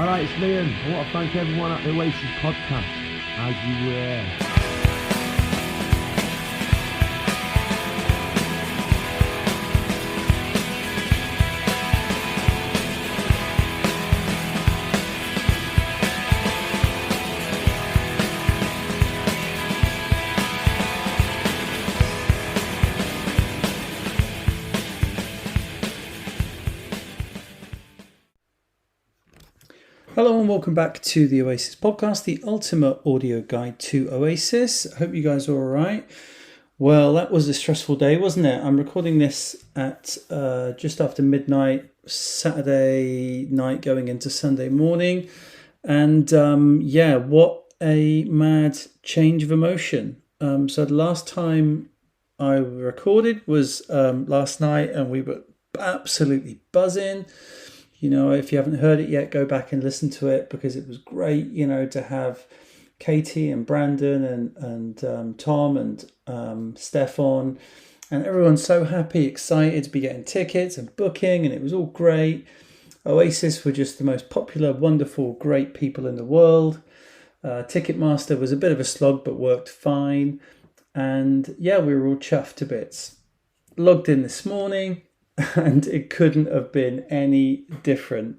Alright, it's Liam. I want to thank everyone at the Oasis podcast, as you were. Hello and welcome back to the Oasis podcast, the ultimate audio guide to Oasis. I hope you guys are all right. Well, that was a stressful day, wasn't it? I'm recording this at just after midnight, Saturday night going into Sunday morning. And what a mad change of emotion. So the last time I recorded was last night and we were absolutely buzzing. You know, if you haven't heard it yet, go back and listen to it because it was great, you know, to have Katie and Brandon and Tom and Stefan and everyone's so happy, excited to be getting tickets and booking, and it was all great. Oasis were just the most popular, wonderful, great people in the world. Ticketmaster was a bit of a slog but worked fine. And yeah, we were all chuffed to bits. Logged in this morning. And it couldn't have been any different.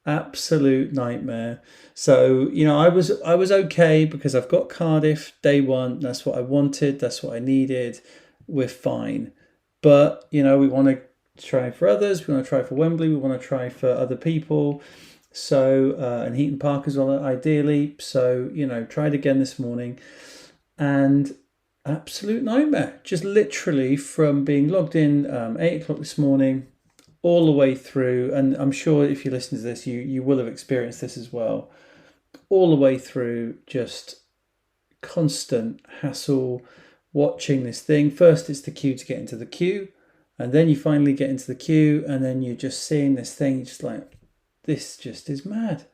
Absolute nightmare. So, you know, I was okay because I've got Cardiff day one. That's what I wanted. That's what I needed. We're fine. But, you know, we want to try for others. We want to try for Wembley. We want to try for other people. So, and Heaton Park as well, ideally. So, you know, tried again this morning. And absolute nightmare. Just literally from being logged in 8 o'clock this morning all the way through, and I'm sure if you listen to this you will have experienced this as well, all the way through, just constant hassle watching this thing. First it's the queue to get into the queue, and then you finally get into the queue, and then you're just seeing this thing, you're just like, this just is mad.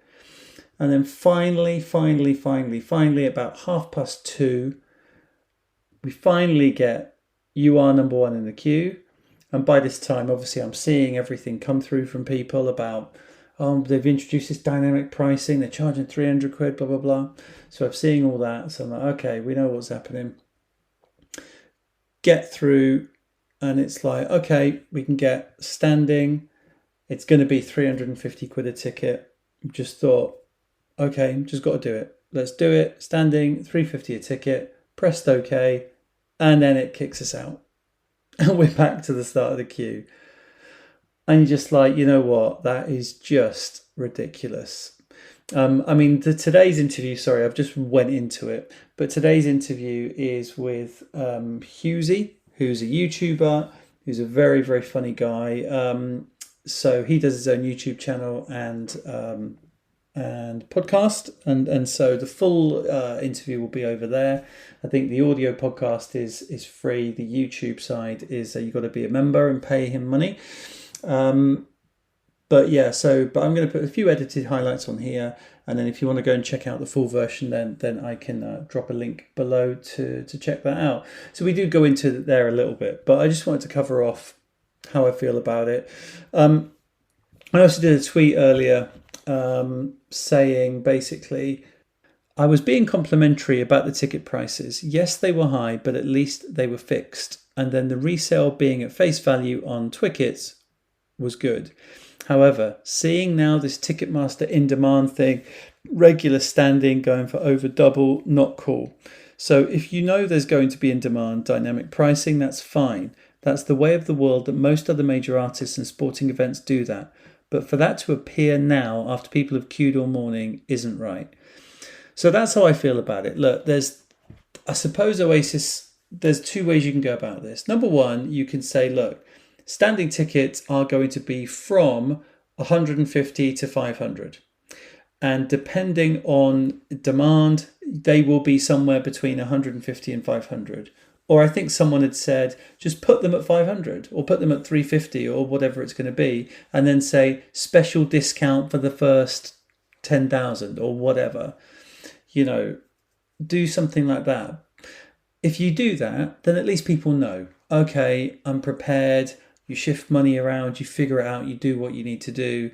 And then finally about 2:30, we finally get you are number one in the queue. And by this time, obviously, I'm seeing everything come through from people about, they've introduced this dynamic pricing. They're charging 300 quid, blah, blah, blah. So I'm seeing all that. So I'm like, okay, we know what's happening. Get through. And it's like, okay, we can get standing. It's going to be 350 quid a ticket. Just thought, okay, just got to do it. Let's do it. Standing, 350 a ticket. Pressed OK, and then it kicks us out. And we're back to the start of the queue. And you're just like, you know what? That is just ridiculous. Today's interview, sorry, I've just went into it. But today's interview is with Hughezy, who's a YouTuber, who's a very, very funny guy. So he does his own YouTube channel and podcast, and so the full interview will be over there. I think the audio podcast is free. The YouTube side is you've got to be a member and pay him money. But I'm going to put a few edited highlights on here, and then if you want to go and check out the full version, then I can drop a link below to check that out. So we do go into there a little bit, but I just wanted to cover off how I feel about it. I also did a tweet earlier saying basically I was being complimentary about the ticket prices. Yes, they were high, but at least they were fixed. And then the resale being at face value on Twickets was good. However, seeing now this Ticketmaster in demand thing, regular standing going for over double, not cool. So if you know there's going to be in demand dynamic pricing, that's fine. That's the way of the world that most other major artists and sporting events do that. But for that to appear now after people have queued all morning isn't right. So that's how I feel about it. Look, I suppose Oasis, there's two ways you can go about this. Number one, you can say, look, standing tickets are going to be from 150 to 500. And depending on demand, they will be somewhere between 150 and 500. Or I think someone had said, just put them at 500 or put them at 350 or whatever it's going to be. And then say special discount for the first 10,000 or whatever. You know, do something like that. If you do that, then at least people know, okay, I'm prepared. You shift money around, you figure it out, you do what you need to do.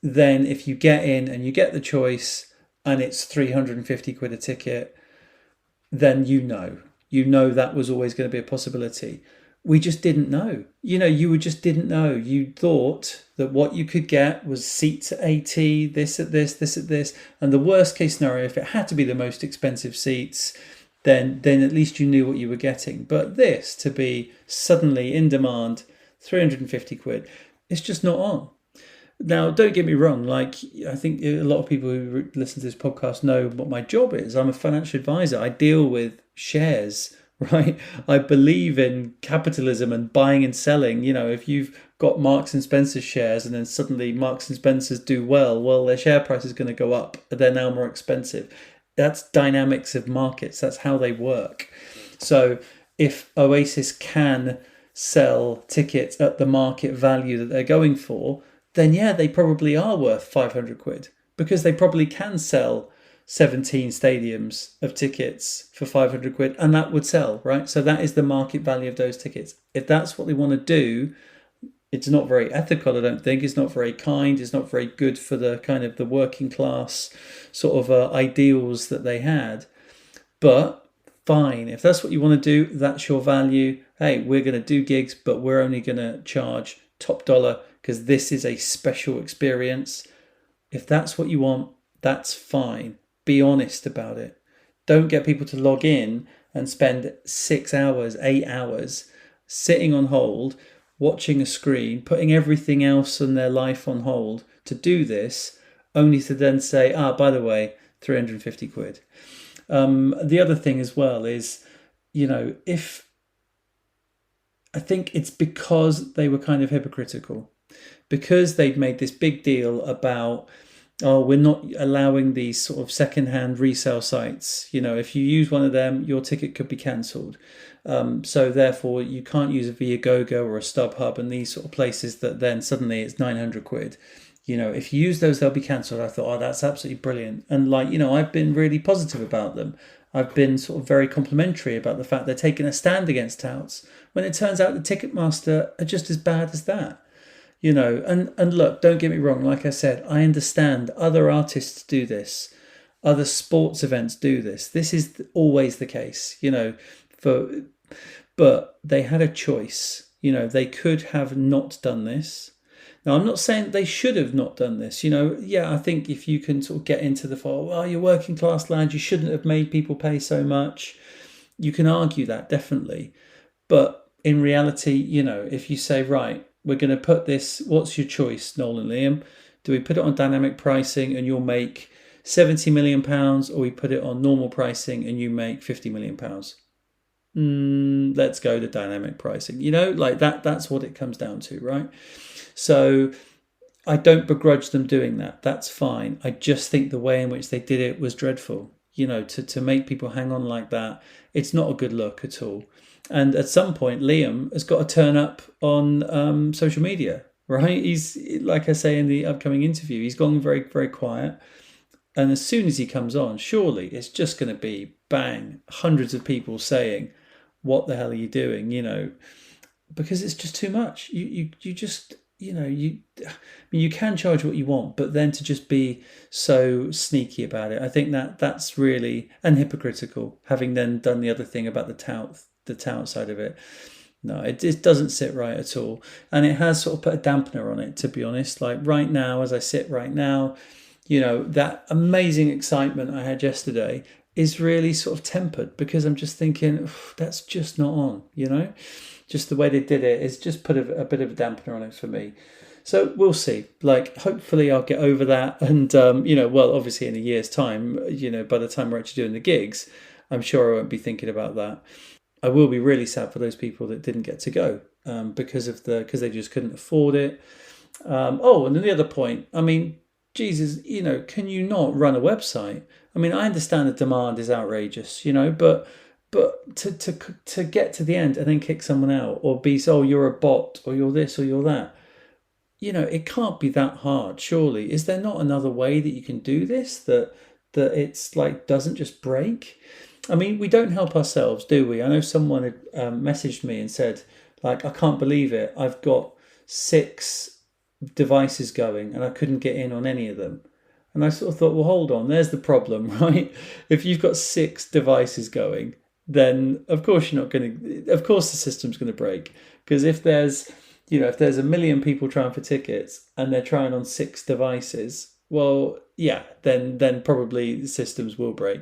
then if you get in and you get the choice and it's 350 quid a ticket, then you know that was always going to be a possibility. We just didn't know. You just didn't know. You thought that what you could get was seats at 80, this at this, this at this. And the worst case scenario, if it had to be the most expensive seats, then at least you knew what you were getting. But this, to be suddenly in demand, 350 quid, it's just not on. Now, don't get me wrong, like, I think a lot of people who listen to this podcast know what my job is. I'm a financial advisor. I deal with shares, right? I believe in capitalism and buying and selling. If you've got Marks and Spencer's shares and then suddenly Marks and Spencer's do well, their share price is going to go up. They're now more expensive. That's dynamics of markets. That's how they work. So if Oasis can sell tickets at the market value that they're going for, then yeah, they probably are worth 500 quid because they probably can sell 17 stadiums of tickets for 500 quid and that would sell, right? So that is the market value of those tickets. If that's what they want to do, it's not very ethical, I don't think. It's not very kind. It's not very good for the kind of the working class sort of ideals that they had. But fine, if that's what you want to do, that's your value. Hey, we're going to do gigs, but we're only going to charge top dollar because this is a special experience. If that's what you want, that's fine. Be honest about it. Don't get people to log in and spend 6 hours, 8 hours sitting on hold, watching a screen, putting everything else in their life on hold to do this, only to then say, by the way, 350 quid. The other thing as well is, if I think it's because they were kind of hypocritical, because they'd made this big deal about, we're not allowing these sort of second-hand resale sites. If you use one of them, your ticket could be cancelled. So therefore, you can't use a Viagogo or a StubHub and these sort of places that then suddenly it's 900 quid. If you use those, they'll be cancelled. I thought, that's absolutely brilliant. And I've been really positive about them. I've been sort of very complimentary about the fact they're taking a stand against touts, when it turns out the Ticketmaster are just as bad as that. And look, don't get me wrong. Like I said, I understand other artists do this. Other sports events do this. This is always the case, but they had a choice. They could have not done this. Now, I'm not saying they should have not done this. I think if you can sort of get into the file, well, you're working class lad, you shouldn't have made people pay so much. You can argue that, definitely. But in reality, if you say, right, we're going to put this, what's your choice, Noel and Liam? Do we put it on dynamic pricing and you'll make £70 million, or we put it on normal pricing and you make £50 million? Let's go to dynamic pricing. That's what it comes down to, right? So I don't begrudge them doing that. That's fine. I just think the way in which they did it was dreadful. To make people hang on like that, it's not a good look at all. And at some point, Liam has got to turn up on social media, right? He's, like I say in the upcoming interview, he's gone very, very quiet. And as soon as he comes on, surely it's just going to be bang, hundreds of people saying, what the hell are you doing? Because it's just too much. You just, you can charge what you want, but then to just be so sneaky about it, I think that's really, and hypocritical, having then done the other thing about the tout side of it. No, it doesn't sit right at all. And it has sort of put a dampener on it, to be honest. Like right now, as I sit right now, that amazing excitement I had yesterday is really sort of tempered because I'm just thinking, that's just not on, just the way they did it is just put a bit of a dampener on it for me. So we'll see. Hopefully I'll get over that. And, obviously in a year's time, by the time we're actually doing the gigs, I'm sure I won't be thinking about that. I will be really sad for those people that didn't get to go because they just couldn't afford it. And then the other point, Jesus, can you not run a website? I understand the demand is outrageous, but to get to the end and then kick someone out or be, you're a bot or you're this or you're that, it can't be that hard, surely. Is there not another way that you can do this that it's doesn't just break? We don't help ourselves, do we? I know someone had messaged me and said, I can't believe it. I've got 6 devices going, and I couldn't get in on any of them. And I sort of thought, well, hold on, there's the problem, right? If you've got 6 devices going, then of course you're not going to. Of course, the system's going to break, because if there's a million people trying for tickets and they're trying on 6 devices, well, yeah, then probably the systems will break.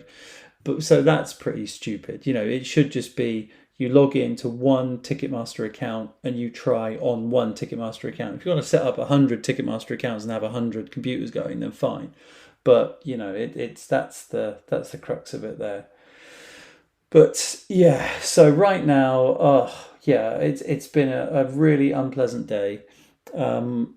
But so that's pretty stupid. It should just be you log into one Ticketmaster account and you try on one Ticketmaster account. If you want to set up 100 Ticketmaster accounts and have 100 computers going, then fine. But that's the crux of it there. But yeah, so right now, it's been a really unpleasant day. Just on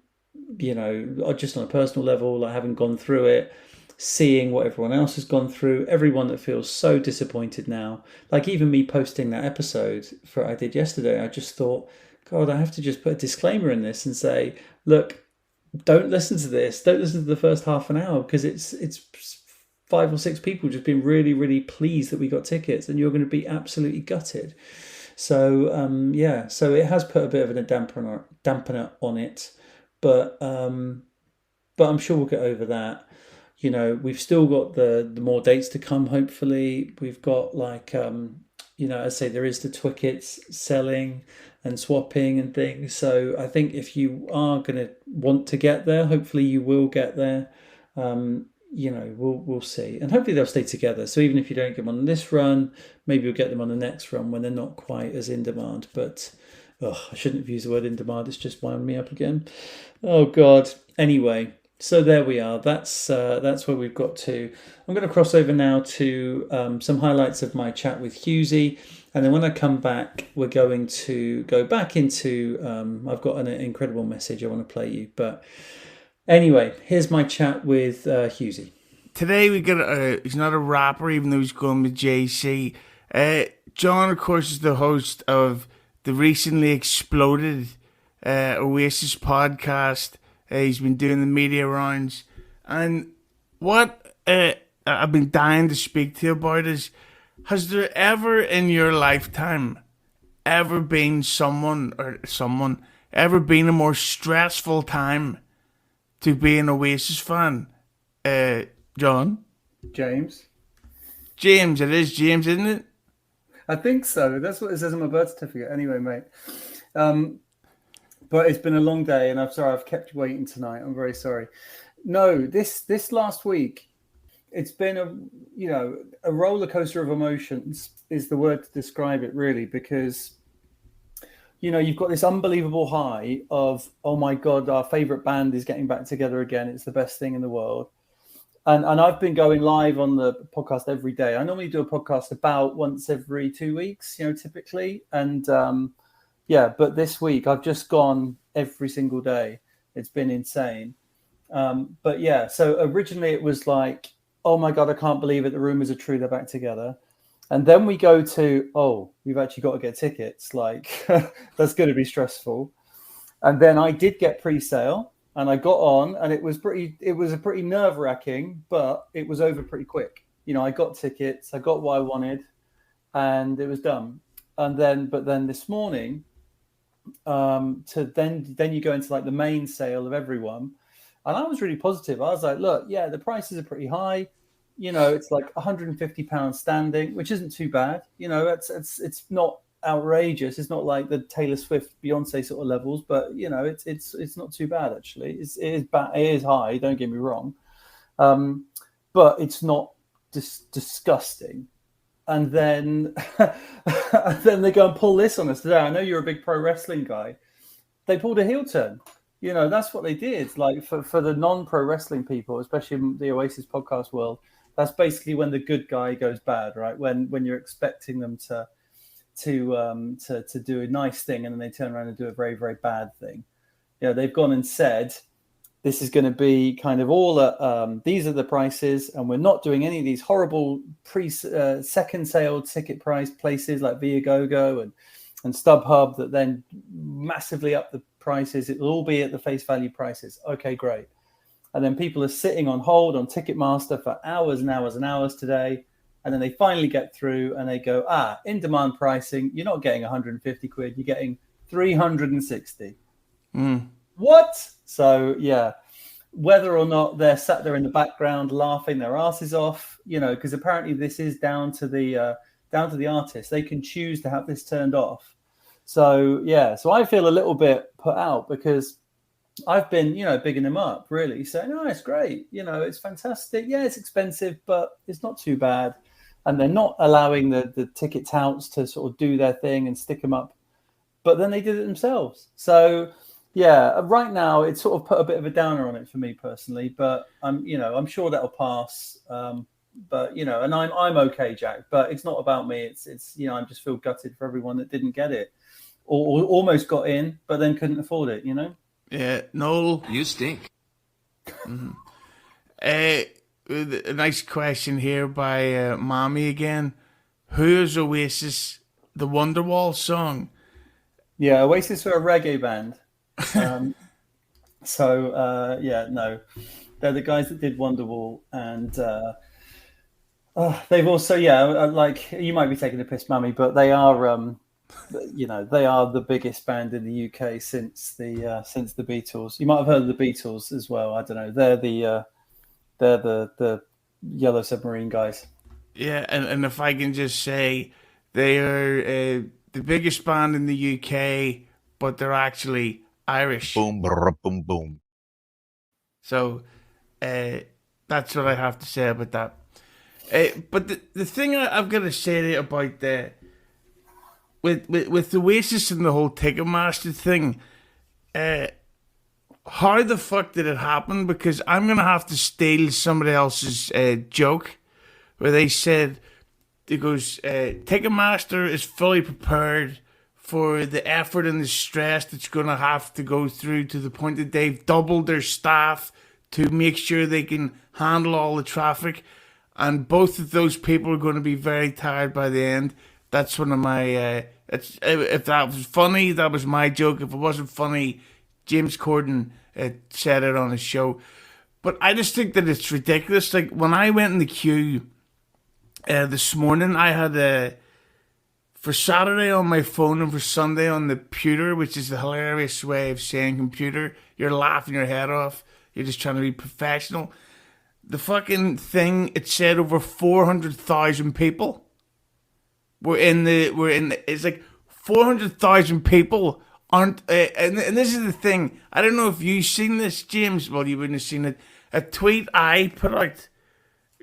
a personal level, like having gone through it, seeing what everyone else has gone through, everyone that feels so disappointed now. Like even me posting that episode I did yesterday, I just thought, God, I have to just put a disclaimer in this and say, look, don't listen to this. Don't listen to the first half an hour, because it's 5 or 6 people just being really, really pleased that we got tickets, and you're going to be absolutely gutted. So so it has put a bit of a dampener on it, but I'm sure we'll get over that. We've still got the more dates to come. Hopefully, we've got I say there is the Twickets selling and swapping and things. So I think if you are going to want to get there, hopefully you will get there. We'll see, and hopefully they'll stay together. So even if you don't get them on this run, maybe you'll get them on the next run when they're not quite as in demand. But I shouldn't have used the word in demand. It's just wound me up again. Oh God. Anyway. So there we are. That's where we've got to. I'm going to cross over now to some highlights of my chat with Hughezy, and then when I come back, we're going to go back into. I've got an incredible message I want to play you, but anyway, here's my chat with Hughezy. Today we got he's not a rapper, even though he's going with JC. John, of course, is the host of the recently exploded Oasis podcast. He's been doing the media rounds, and what I've been dying to speak to you about is, has there ever in your lifetime ever been ever been a more stressful time to be an Oasis fan? John? James, it is James, isn't it? I think so. That's what it says on my birth certificate. Anyway, mate. But it's been a long day, and I'm sorry I've kept you waiting tonight. I'm very sorry. No, this last week, it's been a roller coaster of emotions is the word to describe it, really, because you've got this unbelievable high of, oh my God, our favorite band is getting back together again. It's the best thing in the world. And I've been going live on the podcast every day. I normally do a podcast about once every 2 weeks, typically, and but this week I've just gone every single day. It's been insane. So originally it was like, oh my God, I can't believe it. The rumors are true. They're back together. And then we go to, oh, we've actually got to get tickets. Like, that's going to be stressful. And then I did get pre-sale and I got on, and it was a pretty nerve-wracking, but it was over pretty quick. I got tickets, I got what I wanted, and it was done. And then this morning, then you go into like the main sale of everyone, and I was really positive. I was like, look, yeah, the prices are pretty high. It's like £150 standing, which isn't too bad. It's not outrageous. It's not like the Taylor Swift, Beyonce sort of levels, but it's not too bad actually. It is bad. It is high. Don't get me wrong, but it's not disgusting. And then they go and pull this on us today. I know you're a big pro wrestling guy. They pulled a heel turn. That's what they did. Like for the non-pro wrestling people, especially in the Oasis podcast world, that's basically when the good guy goes bad, right? When you're expecting them to do a nice thing and then they turn around and do a very, very bad thing. They've gone and said, this is going to be kind of all these are the prices, and we're not doing any of these horrible second sale ticket price places like Viagogo and StubHub that then massively up the prices. It will all be at the face value prices. Okay, great. And then people are sitting on hold on Ticketmaster for hours and hours and hours today. And then they finally get through and they go, in demand pricing, you're not getting 150 quid, you're getting 360. What? So yeah, whether or not they're sat there in the background laughing their asses off, because apparently this is down to the artist. They can choose to have this turned off. So yeah, so I feel a little bit put out because I've been, bigging them up, really saying, "Oh, it's great, it's fantastic. Yeah, it's expensive, but it's not too bad." And they're not allowing the ticket touts to sort of do their thing and stick them up, but then they did it themselves. So yeah, right now it's sort of put a bit of a downer on it for me personally, but I'm sure that'll pass. But and I'm okay, Jack. But it's not about me. It's I just feel gutted for everyone that didn't get it, or almost got in but then couldn't afford it. Yeah, Noel, you stink. Mm-hmm. A nice question here by Mommy again. Who is Oasis? The Wonderwall song. Yeah, Oasis are a reggae band. No, they're the guys that did Wonderwall, and they've also, like, you might be taking the piss, Mummy, but they are, they are the biggest band in the UK since the Beatles. You might have heard of the Beatles as well. I don't know. They're the Yellow Submarine guys. Yeah, and if I can just say, they are the biggest band in the UK, but they're actually Irish. Boom, boom, boom. So that's what I have to say about that. But the thing I've got to say about with Oasis and the whole Ticketmaster thing, how the fuck did it happen? Because I'm going to have to steal somebody else's joke where they said, it goes, Ticketmaster is fully prepared for the effort and the stress that's going to have to go through to the point that they've doubled their staff to make sure they can handle all the traffic. And both of those people are going to be very tired by the end. That's one of my... if that was funny, that was my joke. If it wasn't funny, James Corden said it on his show. But I just think that it's ridiculous. Like, when I went in the queue this morning, I had for Saturday on my phone and for Sunday on the computer, which is the hilarious way of saying computer. You're laughing your head off. You're just trying to be professional. The fucking thing, it said over 400,000 people it's like 400,000 people aren't, and this is the thing. I don't know if you've seen this, James. Well, you wouldn't have seen it. A tweet I put out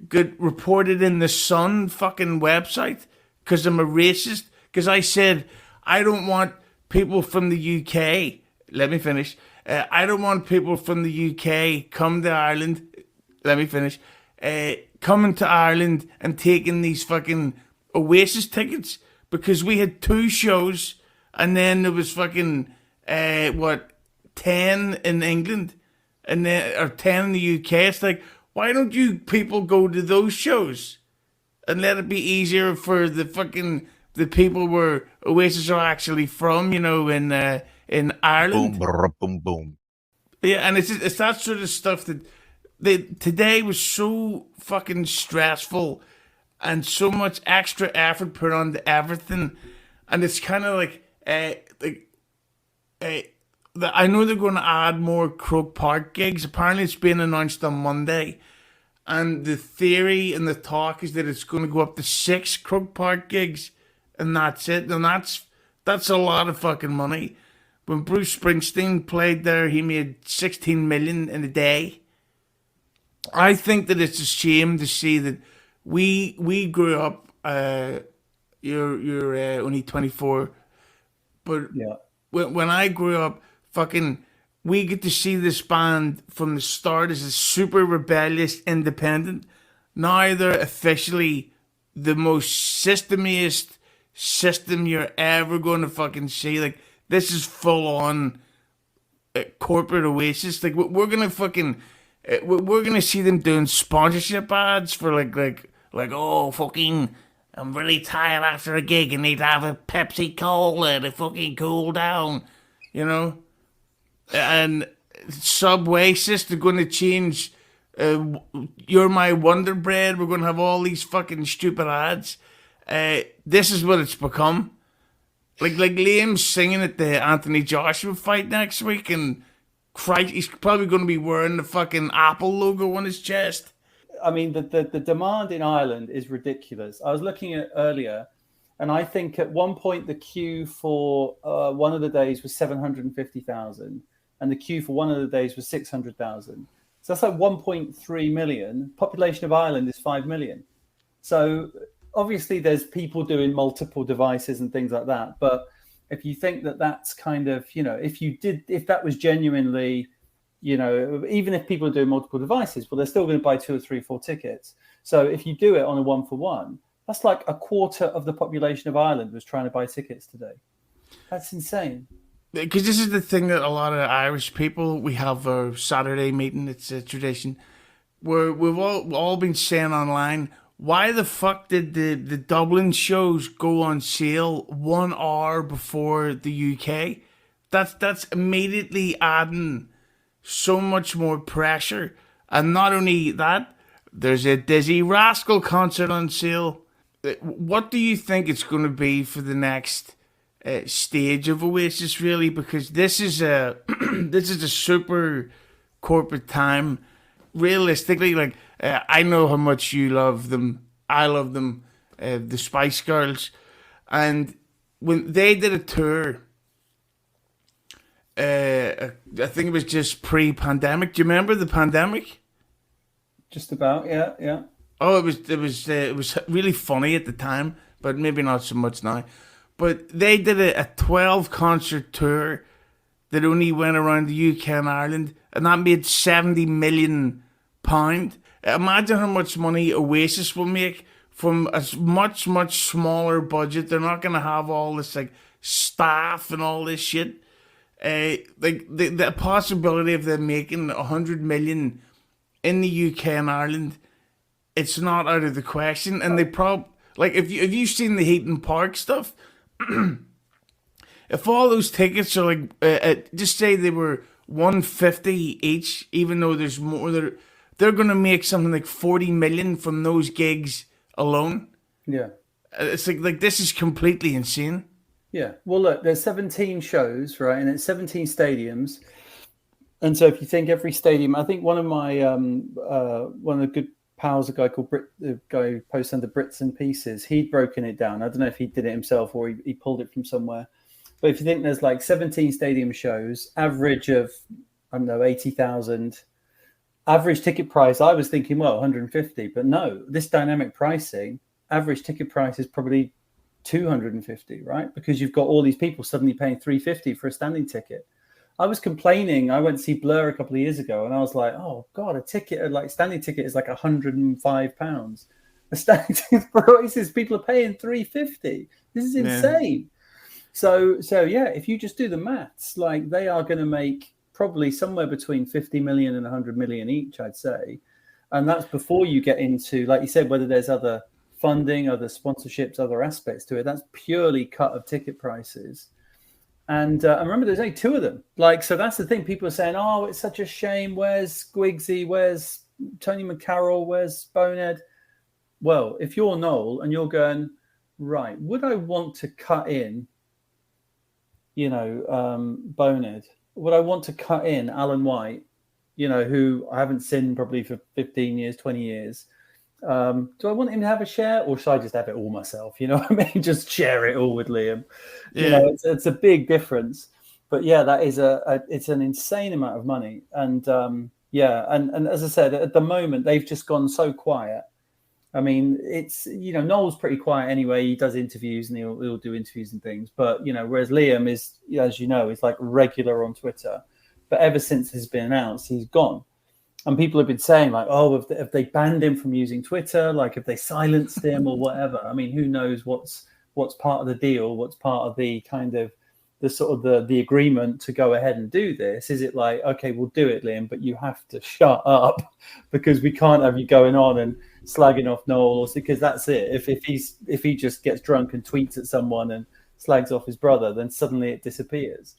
got reported in the Sun fucking website because I'm a racist. Because I said, I don't want people from the UK. Let me finish. I don't want people from the UK come to Ireland. Let me finish. Coming to Ireland and taking these fucking Oasis tickets, because we had 2 shows and then there was fucking 10 in England and then or 10 in the UK. It's like, why don't you people go to those shows and let it be easier for the people where Oasis are actually from, in Ireland. Boom, boom, boom. Yeah, and it's that sort of stuff that today was so fucking stressful and so much extra effort put onto everything, and it's kind of like I know they're going to add more Croke Park gigs. Apparently, it's been announced on Monday, and the theory and the talk is that it's going to go up to 6 Croke Park gigs, and that's it. And that's a lot of fucking money. When Bruce Springsteen played there, he made 16 million in a day. I think that it's a shame to see that we grew up. You're only 24, but yeah, when I grew up, fucking, we get to see this band from the start as a super rebellious independent. Now they're officially the most systemiest system you're ever going to fucking see. Like, this is full on corporate Oasis. Like, we're gonna fucking we're gonna see them doing sponsorship ads for like oh fucking, I'm really tired after a gig and need to have a Pepsi Cola to fucking cool down, And Subway they're going to change. You're my Wonder Bread. We're going to have all these fucking stupid ads. This is what it's become. Like Liam's singing at the Anthony Joshua fight next week, and Christ, he's probably going to be wearing the fucking Apple logo on his chest. I mean, the demand in Ireland is ridiculous. I was looking at earlier, and I think at one point the queue for one of the days was 750,000, and the queue for one of the days was 600,000. So that's like 1.3 million. Population of Ireland is 5 million. So obviously there's people doing multiple devices and things like that. But if you think that that's kind of, if that was genuinely, even if people are doing multiple devices, well, they're still going to buy 2 or 3, 4 tickets. So if you do it on a 1-for-1, that's like a quarter of the population of Ireland was trying to buy tickets today. That's insane. Because this is the thing that a lot of Irish people, we have our Saturday meeting, it's a tradition, where we've all been saying online, why the fuck did the Dublin shows go on sale 1 hour before the UK? That's immediately adding so much more pressure. And not only that, there's a Dizzy Rascal concert on sale. What do you think it's going to be for the next stage of Oasis, really? Because this is a this is a super corporate time. Realistically, like I know how much you love them. I love them, the Spice Girls, and when they did a tour, I think it was just pre-pandemic. Do you remember the pandemic? Just about, yeah. Oh, it was really funny at the time, but maybe not so much now. But they did a 12 concert tour that only went around the UK and Ireland, and that made £70 million. Imagine how much money Oasis will make from a much, much smaller budget. They're not going to have all this like staff and all this shit. Like the possibility of them making 100 million in the UK and Ireland, it's not out of the question. And they like if you've seen the Heaton Park stuff, if all those tickets are like just say they were 150 each, even though there's more, they're going to make something like 40 million from those gigs alone. Yeah, it's like this is completely insane. Yeah, well, look, there's 17 shows, right, and it's 17 stadiums. And so if you think every stadium, I think one of my one of the good pals, a guy called the guy who posts under Brits and Pieces, he'd broken it down. I don't know if he did it himself or he pulled it from somewhere. But if you think there's like 17 stadium shows, average of, I don't know, 80,000, average ticket price, I was thinking, well, 150. But no, this dynamic pricing, average ticket price is probably 250, right? Because you've got all these people suddenly paying 350 for a standing ticket. I was complaining. I went to see Blur a couple of years ago, and I was like, "Oh God, a ticket, like standing ticket, is like £105. A standing ticket for Oasis, people are paying 350. This is insane." Yeah. So yeah, if you just do the maths, like they are going to make probably somewhere between 50 million and 100 million each, I'd say, and that's before you get into, like you said, whether there's other funding, other sponsorships, other aspects to it. That's purely cut of ticket prices. And I remember there's only 2 of them. Like, so that's the thing. People are saying, "Oh, it's such a shame. Where's Hughezy? Where's Tony McCarroll? Where's Bonehead?" Well, if you're Noel and you're going, right, would I want to cut in, Bonehead? Would I want to cut in Alan White, who I haven't seen probably for 15 years, 20 years? Do I want him to have a share, or should I just have it all myself? You know what I mean? Just share it all with Liam. Yeah. It's a big difference. But yeah, that is it's an insane amount of money. And and as I said, at the moment they've just gone so quiet. I mean, it's Noel's pretty quiet anyway. He does interviews and he'll do interviews and things. But whereas Liam is, as is like regular on Twitter. But ever since it's been announced, he's gone. And people have been saying, like, oh, if they banned him from using Twitter, like if they silenced him or whatever. I mean, who knows what's part of the deal, what's part of the kind of the sort of the agreement to go ahead and do this? Is it like, okay, we'll do it, Liam, but you have to shut up because we can't have you going on and slagging off Noel, because that's it. If he just gets drunk and tweets at someone and slags off his brother, then suddenly it disappears,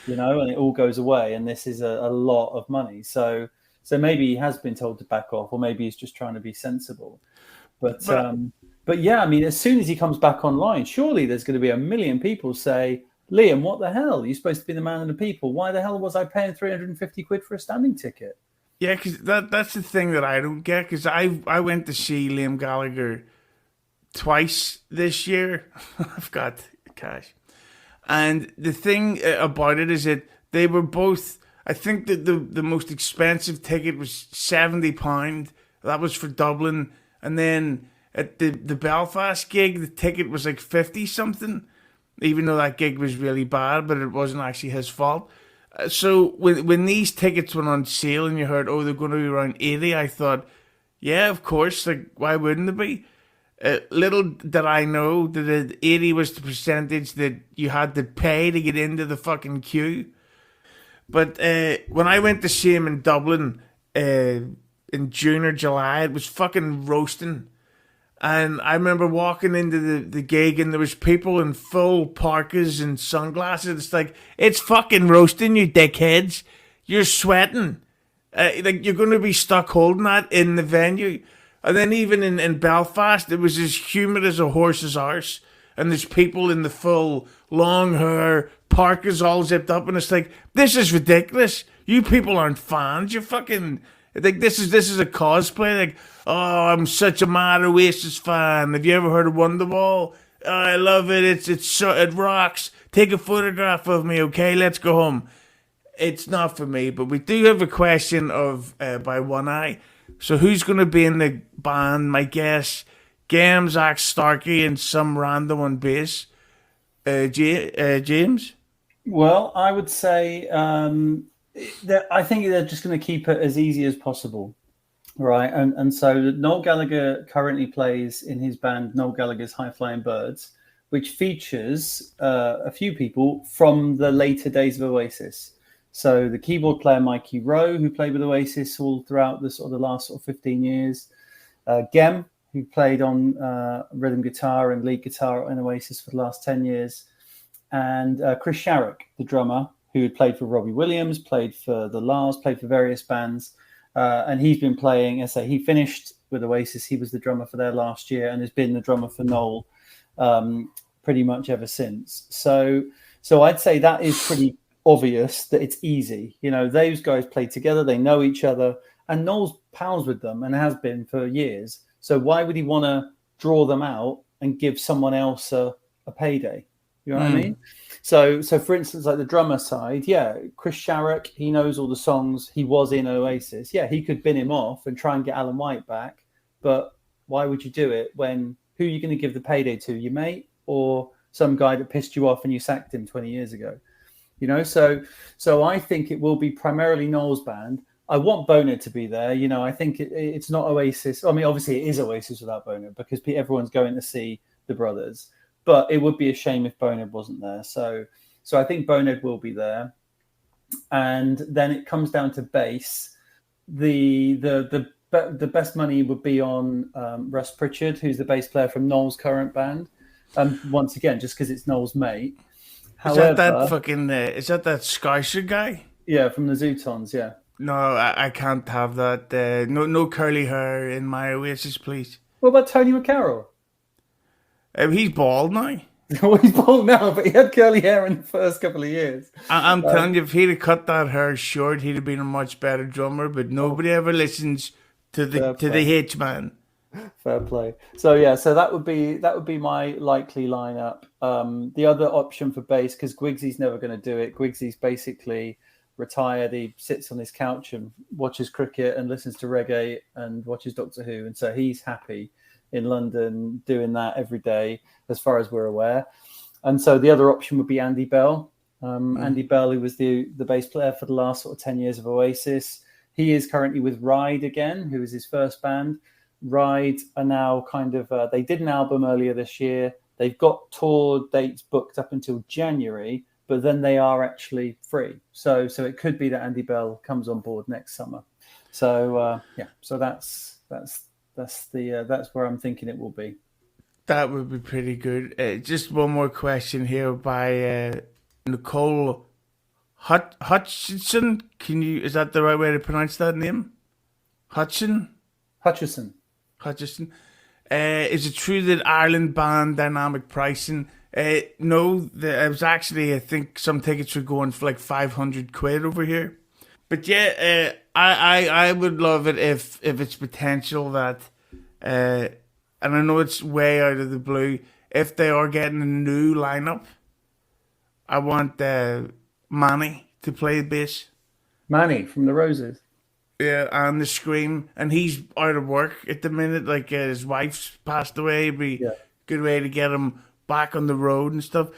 and it all goes away. And this is a lot of money. So maybe he has been told to back off, or maybe he's just trying to be sensible. But yeah, I mean, as soon as he comes back online, surely there's going to be a million people say, Liam, what the hell? You're supposed to be the man of the people. Why the hell was I paying 350 quid for a standing ticket? Yeah, because that's the thing that I don't get. Because I went to see Liam Gallagher twice this year. I've got cash. And the thing about it is that they were both. I think that the most expensive ticket was £70. That was for Dublin, and then at the Belfast gig, the ticket was like 50 something. Even though that gig was really bad, but it wasn't actually his fault. So when these tickets went on sale and you heard, oh, they're going to be around 80, I thought, yeah, of course. Like, why wouldn't it be? Little did I know that 80 was the percentage that you had to pay to get into the fucking queue. But when I went to see him in Dublin in June or July, it was fucking roasting. And I remember walking into the gig and there was people in full parkas and sunglasses. It's like, it's fucking roasting, you dickheads. You're sweating. Like, you're going to be stuck holding that in the venue. And then even in Belfast, it was as humid as a horse's arse. And there's people in the full long hair, parkas all zipped up. And it's like, this is ridiculous. You people aren't fans. You're fucking... Like, this is a cosplay. Like, oh, I'm such a mad Oasis fan. Have you ever heard of Wonderwall? Oh, I love it. It rocks. Take a photograph of me, okay? Let's go home. It's not for me, but we do have a question of by One Eye. So who's going to be in the band? My guess, Gam, Zach Starkey, and some random on bass. James? Well, I would say I think they're just going to keep it as easy as possible, right? And so Noel Gallagher currently plays in his band Noel Gallagher's High Flying Birds, which features a few people from the later days of Oasis. So the keyboard player Mikey Rowe, who played with Oasis all throughout the last 15 years, Gem, who played on rhythm guitar and lead guitar in Oasis for the last 10 years, and Chris Sharrock, the drummer, who had played for Robbie Williams, played for the Lars, played for various bands, and he's been playing. As I say, he finished with Oasis. He was the drummer for their last year, and has been the drummer for Noel pretty much ever since. So I'd say that is pretty obvious that it's easy. You know, those guys play together, they know each other, and Noel's pals with them and has been for years. So why would he want to draw them out and give someone else a payday? You know what I mean? So for instance, like the drummer side, yeah, Chris Sharrock, he knows all the songs. He was in Oasis. Yeah, he could bin him off and try and get Alan White back. But why would you do it when who are you going to give the payday to? Your mate or some guy that pissed you off and you sacked him 20 years ago? You know, so I think it will be primarily Noel's band. I want Bono to be there. You know, I think it's not Oasis. I mean, obviously it is Oasis without Bono because everyone's going to see the brothers. But it would be a shame if Bono wasn't there. So I think Bono will be there. And then it comes down to bass. The best money would be on Russ Pritchard, who's the bass player from Noel's current band. Once again, just because it's Noel's mate. However, is that that Scouser guy? Yeah, from the Zootons, yeah. No, I can't have that. No curly hair in my Oasis, please. What about Tony McCarroll? He's bald now. Well, he's bald now, but he had curly hair in the first couple of years. I'm telling you, if he'd have cut that hair short, he'd have been a much better drummer. But nobody ever listens to the H-man. Fair play. So yeah, so that would be my likely lineup. The other option for bass, because Hughezy's never going to do it. Hughezy's basically retired. He sits on his couch and watches cricket and listens to reggae and watches Doctor Who, and so he's happy in London doing that every day, as far as we're aware. And so the other option would be Andy Bell. Andy Bell, who was the bass player for the last 10 years of Oasis. He is currently with Ride again, who was his first band. Ride are now kind of, they did an album earlier this year. They've got tour dates booked up until January, but then they are actually free. So it could be that Andy Bell comes on board next summer. So so that's where I'm thinking it will be. That would be pretty good. Just one more question here by Nicole Hutchinson. Is that the right way to pronounce that name? Hutchinson. Is it true that Ireland banned dynamic pricing No, it was actually, I think some tickets were going for like 500 quid over here. But yeah, I would love it if it's potential that, and I know it's way out of the blue, if they are getting a new lineup, I want Manny to play bass. Manny from the Roses. Yeah, and the Scream, and he's out of work at the minute. Like his wife's passed away. It'd be Yeah. a good way to get him back on the road and stuff.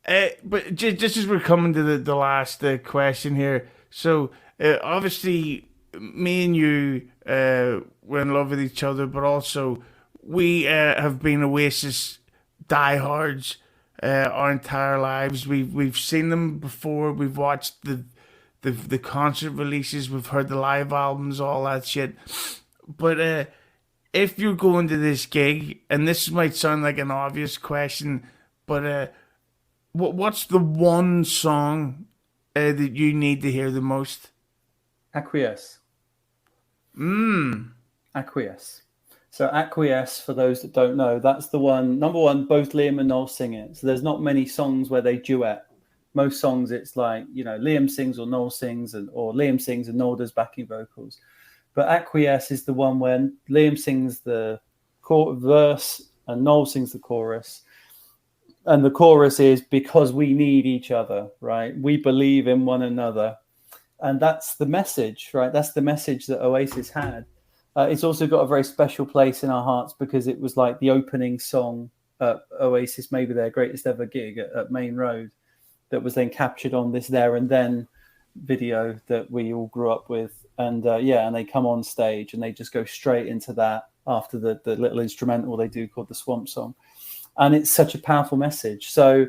But just as we're coming to the last question here, so obviously me and you were in love with each other, but also we have been Oasis diehards our entire lives. We've seen them before. We've watched the concert releases. We've heard the live albums, all that shit. But if you're going to this gig, and this might sound like an obvious question, but what's the one song that you need to hear the most? Acquiesce. Acquiesce. So Acquiesce, for those that don't know, that's the one. Number one, both Liam and Noel sing it. So there's not many songs where they duet. Most songs, it's like, Liam sings or Noel sings, or Liam sings and Noel does backing vocals. But Acquiesce is the one when Liam sings the verse and Noel sings the chorus. And the chorus is because we need each other, right? We believe in one another. And that's the message, right? That's the message that Oasis had. It's also got a very special place in our hearts because it was like the opening song at Oasis, maybe their greatest ever gig at Main Road, that was then captured on this There and Then video that we all grew up with. And and they come on stage and they just go straight into that after the little instrumental they do called the Swamp Song. And it's such a powerful message. So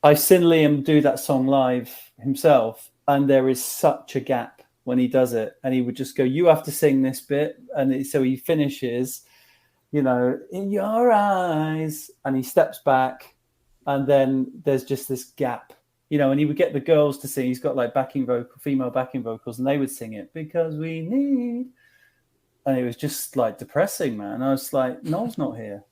I've seen Liam do that song live himself, and there is such a gap when he does it. And he would just go, you have to sing this bit. And so he finishes, in your eyes, and he steps back, and then there's just this gap. And he would get the girls to sing. He's got like female backing vocals, and they would sing it because we need. And it was just like depressing, man. I was like, Noel's not here.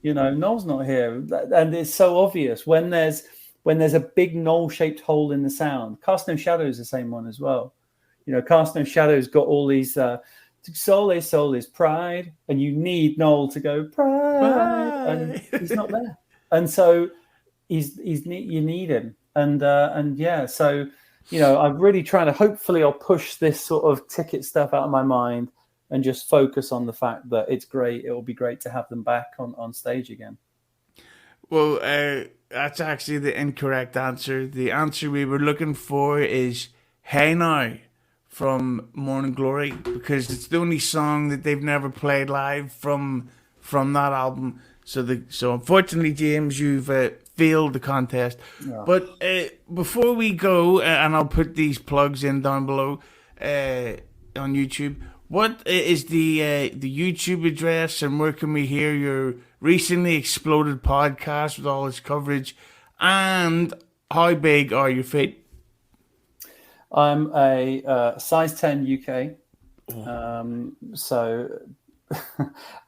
Noel's not here. And it's so obvious when there's a big Noel-shaped hole in the sound. Cast No Shadows, the same one as well. Cast No Shadows got all these soul is pride, and you need Noel to go pride, and he's not there. And so you need him. And yeah, so I'm really trying to. Hopefully, I'll push this sort of ticket stuff out of my mind and just focus on the fact that it's great. It will be great to have them back on stage again. Well, that's actually the incorrect answer. The answer we were looking for is "Hey Now" from Morning Glory, because it's the only song that they've never played live from that album. So unfortunately, James, you've failed the contest. Yeah. But before we go, and I'll put these plugs in down below on YouTube. What is the YouTube address, and where can we hear your recently exploded podcast with all its coverage? And how big are your feet? I'm a size 10 UK.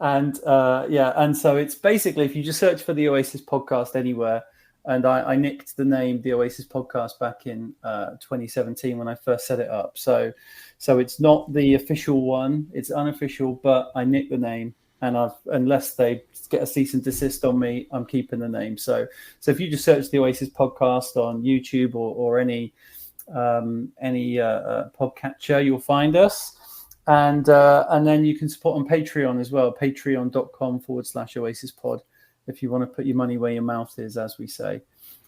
And so it's basically, if you just search for the Oasis podcast anywhere, and I nicked the name the Oasis podcast back in 2017 when I first set it up. So it's not the official one; it's unofficial. But I nicked the name, and unless they get a cease and desist on me, I'm keeping the name. So if you just search the Oasis podcast on YouTube or any podcatcher, you'll find us. And then you can support on Patreon as well, patreon.com/Oasis Pod, if you want to put your money where your mouth is, as we say.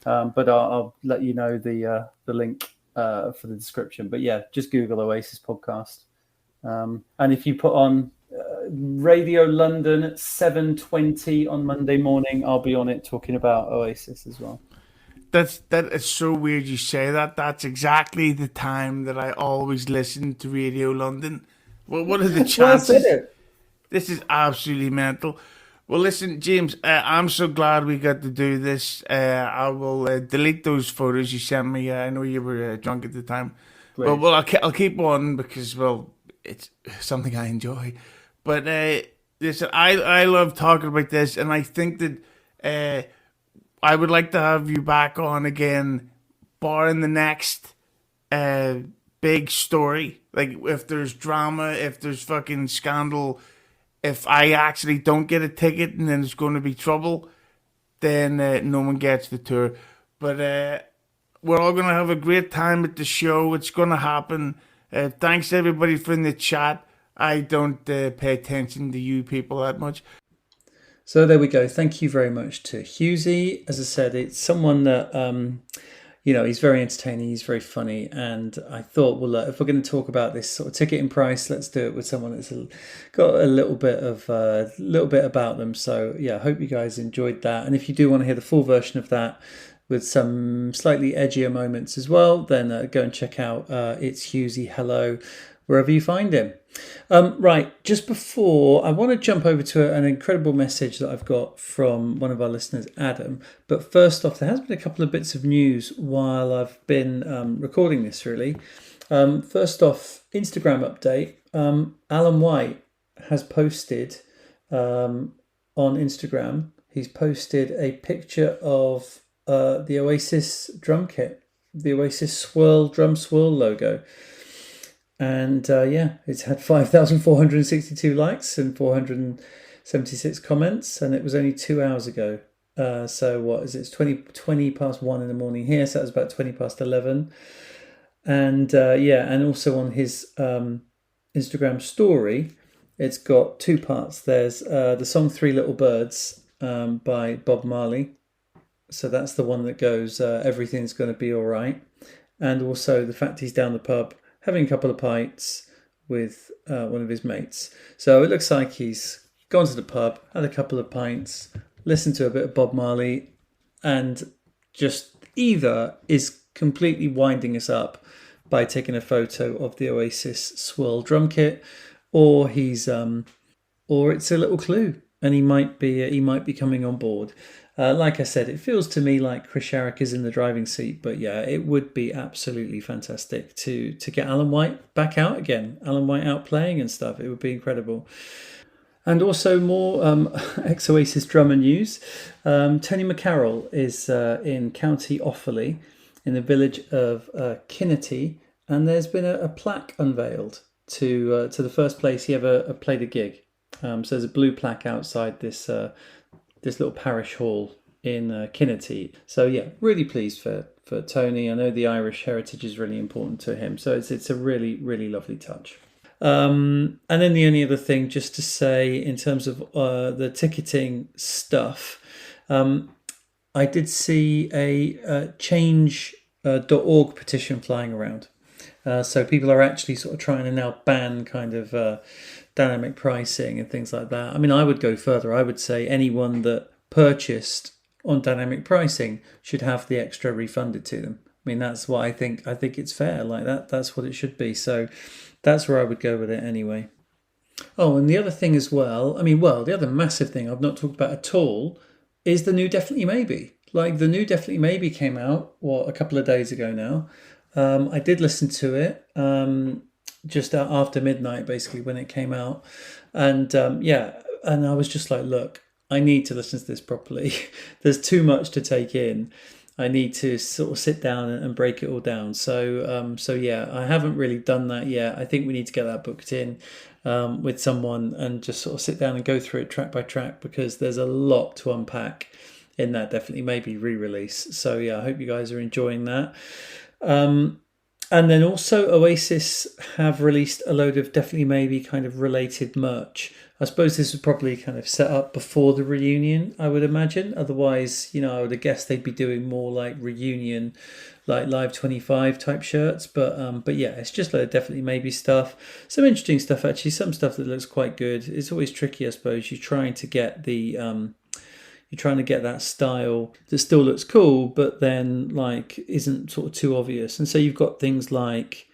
But I'll let you know the link for the description. But yeah, just Google Oasis Podcast. And if you put on Radio London at 7:20 on Monday morning, I'll be on it talking about Oasis as well. That is so weird you say that. That's exactly the time that I always listen to Radio London. Well, what are the chances? This is absolutely mental. Well, listen, James, I'm so glad we got to do this. I will delete those photos you sent me. I know you were drunk at the time. Well, I'll keep on because, well, it's something I enjoy. But listen, I love talking about this, and I think that I would like to have you back on again, barring the next big story. Like if there's drama, if there's fucking scandal, if I actually don't get a ticket and then there's going to be trouble, then no one gets the tour. But we're all going to have a great time at the show. It's going to happen. Thanks everybody for in the chat. I don't pay attention to you people that much. So there we go. Thank you very much to Hughezy. As I said, it's someone that, he's very entertaining, he's very funny. And I thought, well, look, if we're going to talk about this sort of ticketing price, let's do it with someone that's got a little bit about them. So yeah, I hope you guys enjoyed that. And if you do want to hear the full version of that with some slightly edgier moments as well, then go and check out It's Hughezy Hello, wherever you find him. Right, just before, I want to jump over to an incredible message that I've got from one of our listeners, Adam. But first off, there has been a couple of bits of news while I've been recording this, really. First off, Instagram update. Alan White has posted on Instagram, he's posted a picture of the Oasis drum kit, the Oasis drum swirl logo. And it's had 5,462 likes and 476 comments, and it was only 2 hours ago. So what is it? It's 20 past 1 in the morning here, so that was about 20 past 11. And and also on his Instagram story, it's got two parts. There's the song Three Little Birds by Bob Marley. So that's the one that goes, everything's going to be all right. And also the fact he's down the pub having a couple of pints with one of his mates. So it looks like he's gone to the pub, had a couple of pints, listened to a bit of Bob Marley, and just either is completely winding us up by taking a photo of the Oasis swirl drum kit, or he's or it's a little clue, and he might be coming on board. Like I said, it feels to me like Chris Sharrock is in the driving seat, but yeah, it would be absolutely fantastic to get Alan White back out again, Alan White out playing and stuff. It would be incredible. And also more ex-Oasis drummer news. Tony McCarroll is in County Offaly, in the village of Kinnity, and there's been a plaque unveiled to the first place he ever played a gig. So there's a blue plaque outside this little parish hall in Kinnity. So yeah, really pleased for Tony. I know the Irish heritage is really important to him, so it's a really, really lovely touch. And then the only other thing just to say in terms of the ticketing stuff, I did see a change.org petition flying around. So people are actually sort of trying to now ban kind of dynamic pricing and things like that. I mean, I would go further. I would say anyone that purchased on dynamic pricing should have the extra refunded to them. I mean, that's what I think. I think it's fair. Like that's what it should be. So that's where I would go with it anyway. Oh, and the other thing as well, the other massive thing I've not talked about at all is the new Definitely Maybe. Like the new Definitely Maybe came out, a couple of days ago now. I did listen to it just after midnight, basically, when it came out. And and I was just like, look, I need to listen to this properly. There's too much to take in. I need to sort of sit down and break it all down. So I haven't really done that yet. I think we need to get that booked in with someone and just sort of sit down and go through it track by track, because there's a lot to unpack in that Definitely Maybe re-release. So yeah, I hope you guys are enjoying that. And then also Oasis have released a load of Definitely Maybe kind of related merch. I suppose this was probably kind of set up before the reunion, I would imagine. Otherwise, I would have guessed they'd be doing more like reunion, like Live 25 type shirts. But yeah, it's just like Definitely Maybe stuff. Some interesting stuff, actually. Some stuff that looks quite good. It's always tricky, I suppose. You're trying to get that style that still looks cool, but then like isn't sort of too obvious. And so you've got things like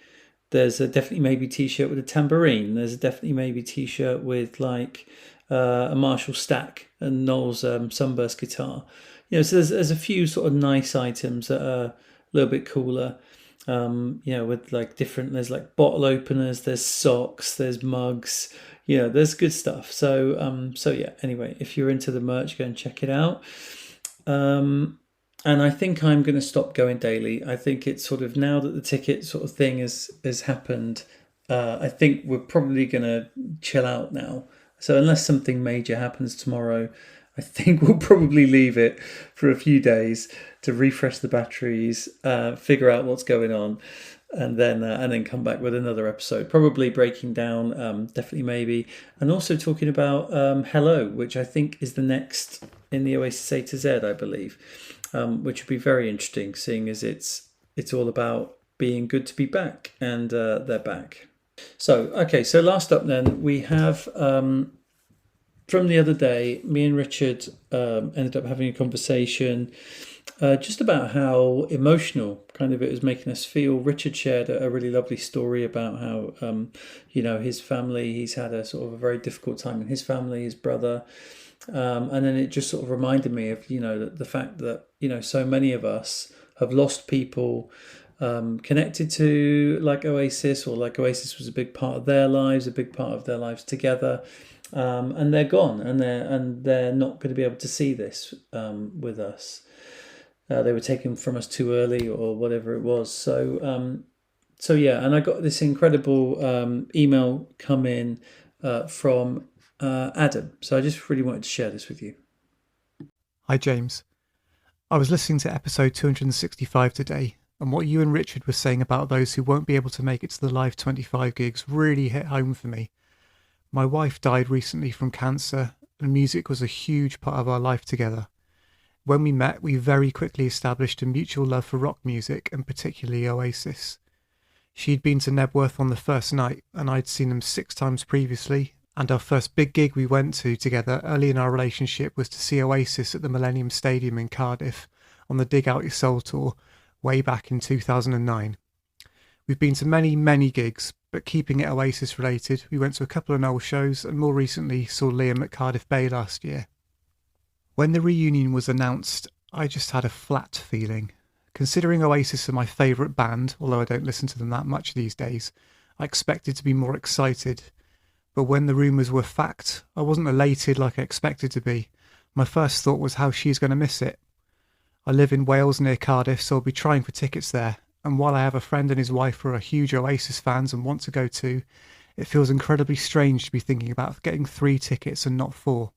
there's a Definitely Maybe t-shirt with a tambourine. There's a Definitely Maybe t-shirt with like a Marshall stack and Noel's sunburst guitar. So there's a few sort of nice items that are a little bit cooler. With like different. There's like bottle openers. There's socks. There's mugs. There's good stuff. So yeah. Anyway, if you're into the merch, go and check it out. And I think I'm going to stop going daily. I think it's sort of, now that the ticket sort of thing has happened, I think we're probably going to chill out now. So unless something major happens tomorrow, I think we'll probably leave it for a few days to refresh the batteries, figure out what's going on, and then come back with another episode, probably breaking down, definitely maybe, and also talking about Hello, which I think is the next in the Oasis A to Z, I believe, which would be very interesting, seeing as it's all about being good to be back, and they're back. So last up then, we have from the other day, me and Richard ended up having a conversation just about how emotional kind of it was making us feel. Richard shared a really lovely story about how, his family, he's had a sort of a very difficult time in his family, his brother. And then it just sort of reminded me of, the fact that, so many of us have lost people connected to like Oasis, or like Oasis was a big part of their lives, a big part of their lives together. And they're gone, and they're not going to be able to see this with us. They were taken from us too early, or whatever it was. So and I got this incredible email come in from Adam. So I just really wanted to share this with you. Hi, James. I was listening to episode 265 today, and what you and Richard were saying about those who won't be able to make it to the Live 25 gigs really hit home for me. My wife died recently from cancer, and music was a huge part of our life together. When we met, we very quickly established a mutual love for rock music, and particularly Oasis. She'd been to Nebworth on the first night, and I'd seen them 6 times previously, and our first big gig we went to together early in our relationship was to see Oasis at the Millennium Stadium in Cardiff on the Dig Out Your Soul tour way back in 2009. We've been to many, many gigs, but keeping it Oasis related, we went to a couple of Noel shows and more recently saw Liam at Cardiff Bay last year. When the reunion was announced, I just had a flat feeling. Considering Oasis are my favourite band, although I don't listen to them that much these days, I expected to be more excited. But when the rumours were fact, I wasn't elated like I expected to be. My first thought was how she's going to miss it. I live in Wales near Cardiff, so I'll be trying for tickets there. And while I have a friend and his wife who are huge Oasis fans and want to go too, it feels incredibly strange to be thinking about getting 3 tickets and not 4.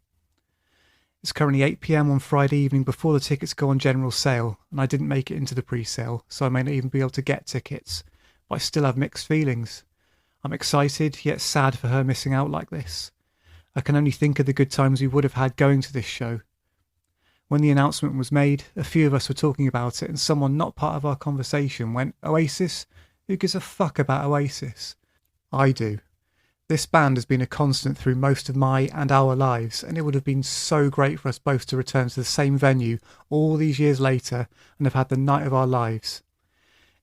It's currently 8 p.m. on Friday evening before the tickets go on general sale, and I didn't make it into the pre-sale, so I may not even be able to get tickets, but I still have mixed feelings. I'm excited, yet sad for her missing out like this. I can only think of the good times we would have had going to this show. When the announcement was made, a few of us were talking about it, and someone not part of our conversation went, "Oasis? Who gives a fuck about Oasis?" I do. This band has been a constant through most of my and our lives, and it would have been so great for us both to return to the same venue all these years later and have had the night of our lives.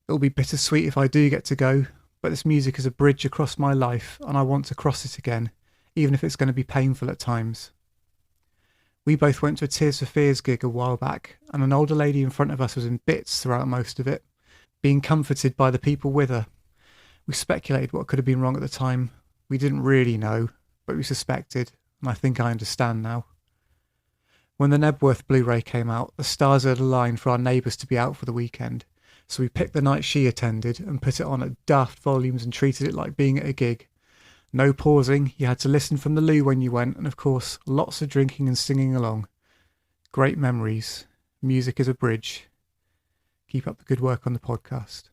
It'll be bittersweet if I do get to go, but this music is a bridge across my life, and I want to cross it again, even if it's going to be painful at times. We both went to a Tears for Fears gig a while back, and an older lady in front of us was in bits throughout most of it, being comforted by the people with her. We speculated what could have been wrong at the time. We didn't really know, but we suspected, and I think I understand now. When the Nebworth Blu-ray came out, the stars had aligned for our neighbours to be out for the weekend, so we picked the night she attended and put it on at daft volumes and treated it like being at a gig. No pausing, you had to listen from the loo when you went, and of course, lots of drinking and singing along. Great memories. Music is a bridge. Keep up the good work on the podcast.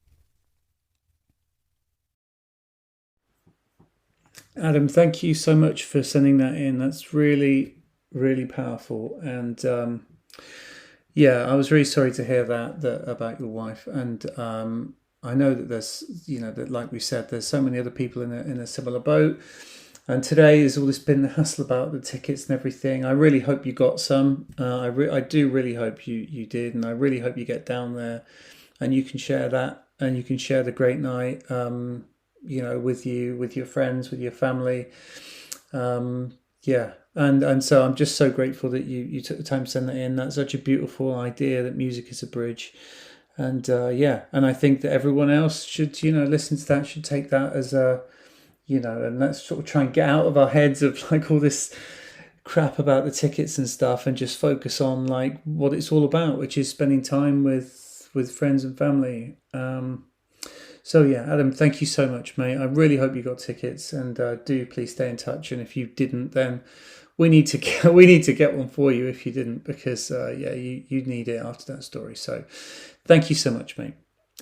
Adam, thank you so much for sending that in. That's really, really powerful. And I was really sorry to hear that about your wife. And I know that there's, that like we said, there's so many other people in a similar boat. And today has all this been the hassle about the tickets and everything. I really hope you got some. I do really hope you did, and I really hope you get down there, and you can share that, and you can share the great night, with your friends, with your family. And so I'm just so grateful that you took the time to send that in. That's such a beautiful idea, that music is a bridge. And and I think that everyone else should, listen to that, should take that as a, and let's sort of try and get out of our heads of like all this crap about the tickets and stuff, and just focus on like what it's all about, which is spending time with friends and family. So yeah, Adam, thank you so much, mate. I really hope you got tickets, and do please stay in touch. And if you didn't, then we need to get one for you if you didn't, because you need it after that story. So thank you so much, mate.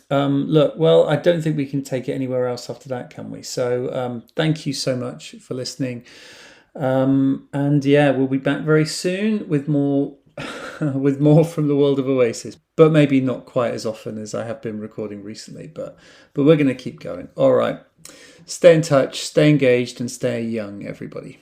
Look, well, I don't think we can take it anywhere else after that, can we? So thank you so much for listening. And yeah, we'll be back very soon with more with more from the world of Oasis, but maybe not quite as often as I have been recording recently, but we're going to keep going. All right, stay in touch, stay engaged, and stay young, everybody.